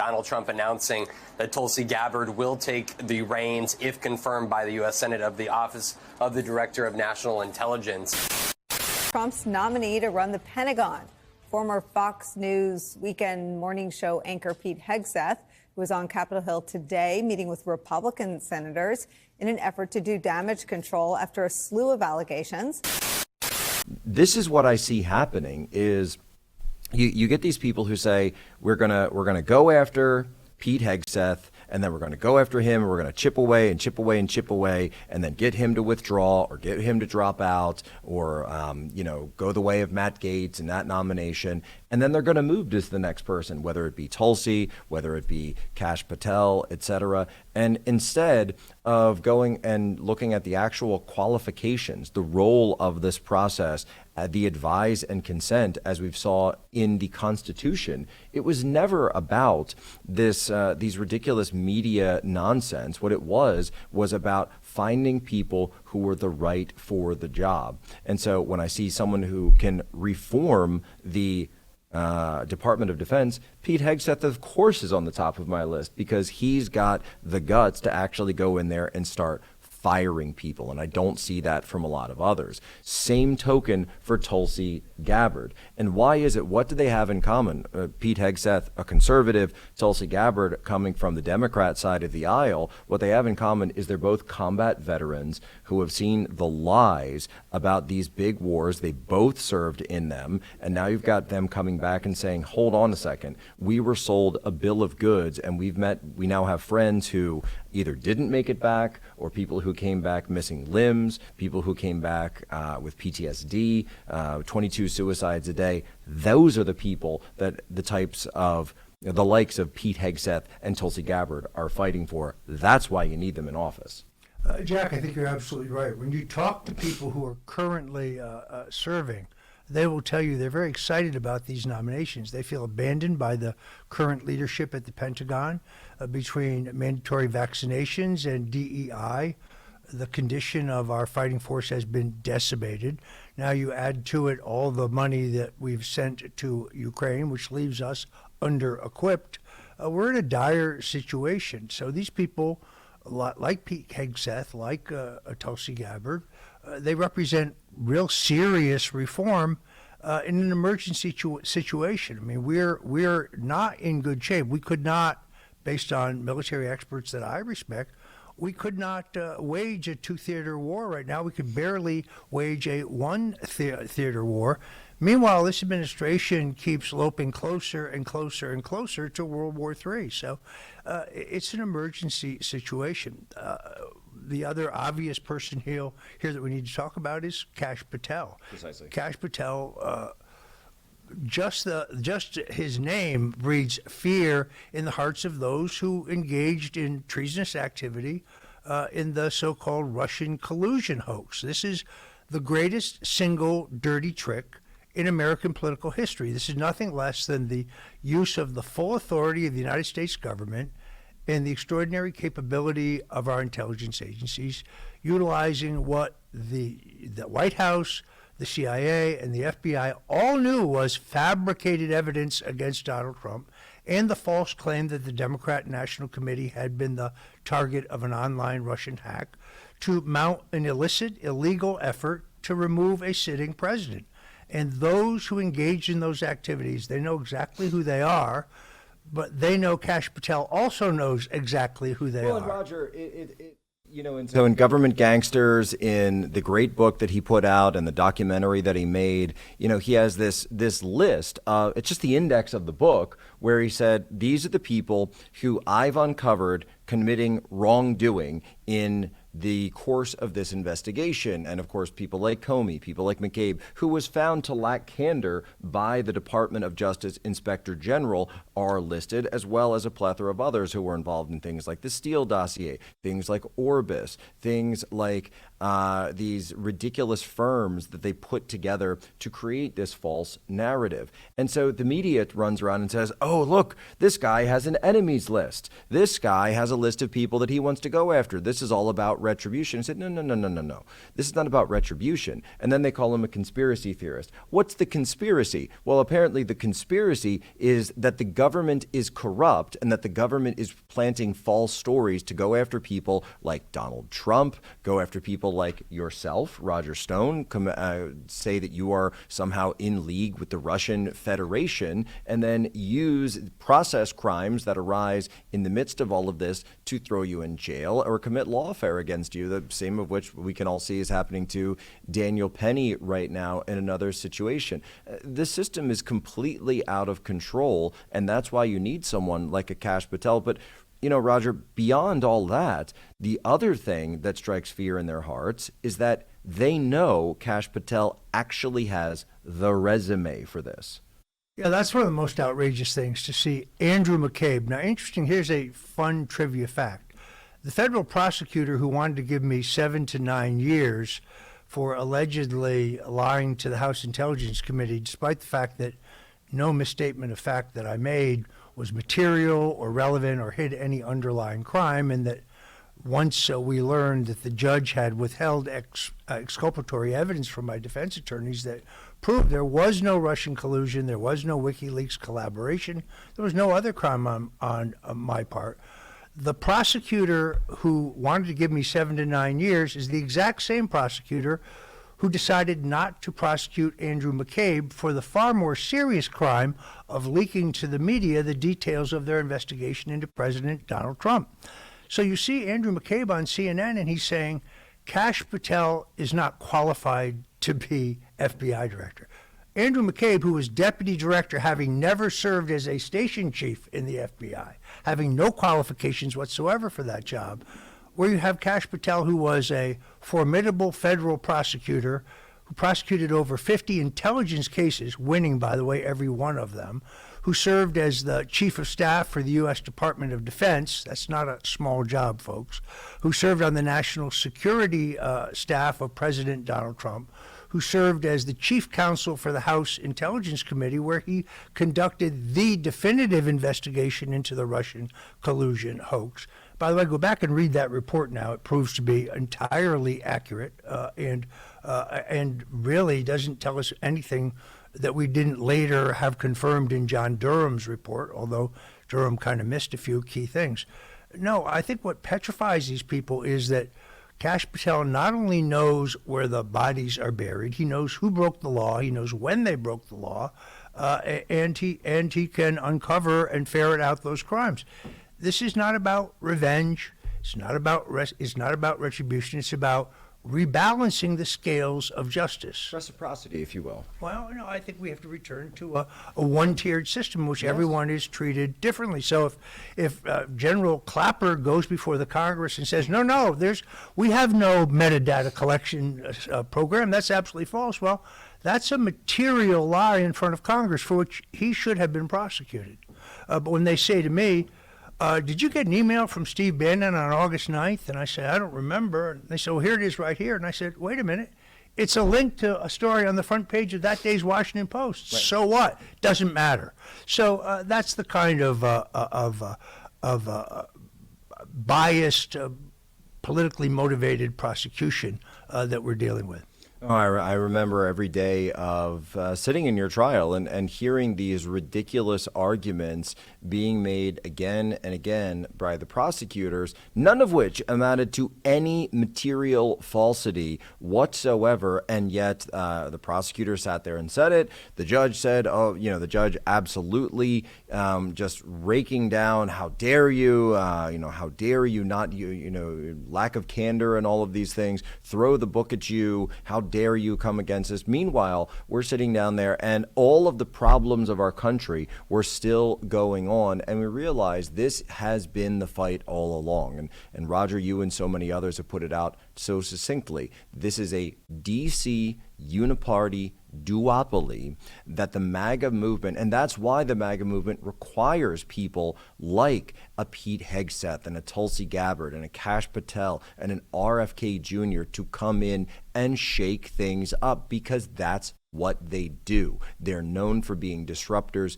Donald Trump announcing that Tulsi Gabbard will take the reins, if confirmed by the U.S. Senate, of the Office of the Director of National Intelligence. Trump's nominee to run the Pentagon, former Fox News weekend morning show anchor Pete Hegseth, who was on Capitol Hill today meeting with Republican senators in an effort to do damage control after a slew of allegations. This is what I see happening is you get these people who say we're gonna go after Pete Hegseth, and then we're going to go after him, and we're going to chip away and chip away and chip away, and then get him to withdraw or get him to drop out, or go the way of Matt Gaetz and that nomination, and then they're going to move to the next person, whether it be Tulsi, whether it be Kash Patel, etc. And instead of going and looking at the actual qualifications, the role of this process, the advise and consent, as we've saw in the Constitution, it was never about this these ridiculous media nonsense. What it was about finding people who were the right for the job. And so when I see someone who can reform the Department of Defense, Pete Hegseth, of course, is on the top of my list because he's got the guts to actually go in there and start firing people, and I don't see that from a lot of others. Same token for Tulsi Gabbard. And why is it? What do they have in common? Pete Hegseth, a conservative, Tulsi Gabbard coming from the Democrat side of the aisle. What they have in common is they're both combat veterans who have seen the lies about these big wars. They both served in them, and now you've got them coming back and saying, hold on a second, we were sold a bill of goods, and we now have friends who either didn't make it back, or people who came back missing limbs, people who came back with PTSD, 22 suicides a day. Those are the people that the likes of Pete Hegseth and Tulsi Gabbard are fighting for. That's why you need them in office. Jack, I think you're absolutely right. When you talk to people who are currently serving, they will tell you they're very excited about these nominations. They feel abandoned by the current leadership at the Pentagon between mandatory vaccinations and DEI. The condition of our fighting force has been decimated. Now you add to it all the money that we've sent to Ukraine, which leaves us under-equipped. We're in a dire situation. So these people, like Pete Hegseth, like Tulsi Gabbard, they represent real serious reform in an emergency situation. I mean, we're not in good shape. We could not, based on military experts that I respect, we could not wage a two-theater war right now. We could barely wage a one-theater war. Meanwhile, this administration keeps loping closer and closer and closer to World War III. So it's an emergency situation. The other obvious person here that we need to talk about is Kash Patel. Precisely. Kash Patel, just his name breeds fear in the hearts of those who engaged in treasonous activity in the so-called Russian collusion hoax. This is the greatest single dirty trick in American political history. This is nothing less than the use of the full authority of the United States government and the extraordinary capability of our intelligence agencies, utilizing what the White House, the CIA, and the FBI all knew was fabricated evidence against Donald Trump, and the false claim that the Democrat National Committee had been the target of an online Russian hack, to mount an illicit, illegal effort to remove a sitting president. And those who engage in those activities, they know exactly who they are, but they know Kash Patel also knows exactly who they are. And Roger, so in Government Gangsters, in the great book that he put out and the documentary that he made, he has this list. It's just the index of the book where he said, these are the people who I've uncovered committing wrongdoing in the course of this investigation. And of course, people like Comey, people like McCabe, who was found to lack candor by the Department of Justice Inspector General, are listed, as well as a plethora of others who were involved in things like the Steele dossier, things like Orbis, things like these ridiculous firms that they put together to create this false narrative. And so the media runs around and says, oh, look, this guy has an enemies list. This guy has a list of people that he wants to go after. This is all about retribution. I said, no. This is not about retribution. And then they call him a conspiracy theorist. What's the conspiracy? Well, apparently the conspiracy is that the government is corrupt and that the government is planting false stories to go after people like Donald Trump, go after people like yourself, Roger Stone, say that you are somehow in league with the Russian Federation, and then use process crimes that arise in the midst of all of this to throw you in jail or commit lawfare against you, the same of which we can all see is happening to Daniel Penny right now in another situation. The system is completely out of control, and that's why you need someone like a Kash Patel. But Roger, beyond all that, the other thing that strikes fear in their hearts is that they know Kash Patel actually has the resume for this. Yeah, that's one of the most outrageous things to see Andrew McCabe. Now, interesting, here's a fun trivia fact. The federal prosecutor who wanted to give me 7 to 9 years for allegedly lying to the House Intelligence Committee, despite the fact that no misstatement of fact that I made was material or relevant or hid any underlying crime, and that once we learned that the judge had withheld exculpatory evidence from my defense attorneys that proved there was no Russian collusion, there was no WikiLeaks collaboration, there was no other crime on my part. The prosecutor who wanted to give me 7 to 9 years is the exact same prosecutor who decided not to prosecute Andrew McCabe for the far more serious crime of leaking to the media the details of their investigation into President Donald Trump. So you see Andrew McCabe on CNN, and he's saying Kash Patel is not qualified to be FBI director. Andrew McCabe, who was deputy director, having never served as a station chief in the FBI, having no qualifications whatsoever for that job, where you have Kash Patel, who was a formidable federal prosecutor, who prosecuted over 50 intelligence cases, winning, by the way, every one of them, who served as the chief of staff for the U.S. Department of Defense. That's not a small job, folks. Who served on the national security staff of President Donald Trump, who served as the chief counsel for the House Intelligence Committee, where he conducted the definitive investigation into the Russian collusion hoax. By the way, go back and read that report now. It proves to be entirely accurate and really doesn't tell us anything that we didn't later have confirmed in John Durham's report, although Durham kind of missed a few key things. No, I think what petrifies these people is that Kash Patel not only knows where the bodies are buried, he knows who broke the law, he knows when they broke the law, and he can uncover and ferret out those crimes. This is not about revenge. It's not about retribution. It's about rebalancing the scales of justice. Reciprocity, if you will. Well, I think we have to return to a one-tiered system in which everyone is treated differently. So if General Clapper goes before the Congress and says, no, we have no metadata collection program, that's absolutely false. Well, that's a material lie in front of Congress for which he should have been prosecuted. But when they say to me, did you get an email from Steve Bannon on August 9th? And I said, I don't remember. And they said, well, here it is right here. And I said, wait a minute. It's a link to a story on the front page of that day's Washington Post. Right. So what? Doesn't matter. So that's the kind of biased, politically motivated prosecution that we're dealing with. Oh, I remember every day of sitting in your trial and hearing these ridiculous arguments being made again and again by the prosecutors, none of which amounted to any material falsity whatsoever. And yet the prosecutor sat there and said it. The judge said, the judge absolutely just raking down, how dare you, how dare you not, lack of candor and all of these things, throw the book at you, how dare you come against us? Meanwhile, we're sitting down there and all of the problems of our country were still going on. And we realize this has been the fight all along. And Roger, you and so many others have put it out so succinctly. This is a DC uniparty duopoly that the MAGA movement, and that's why the MAGA movement requires people like a Pete Hegseth and a Tulsi Gabbard and a Kash Patel and an RFK Jr. to come in and shake things up, because that's what they do. They're known for being disruptors.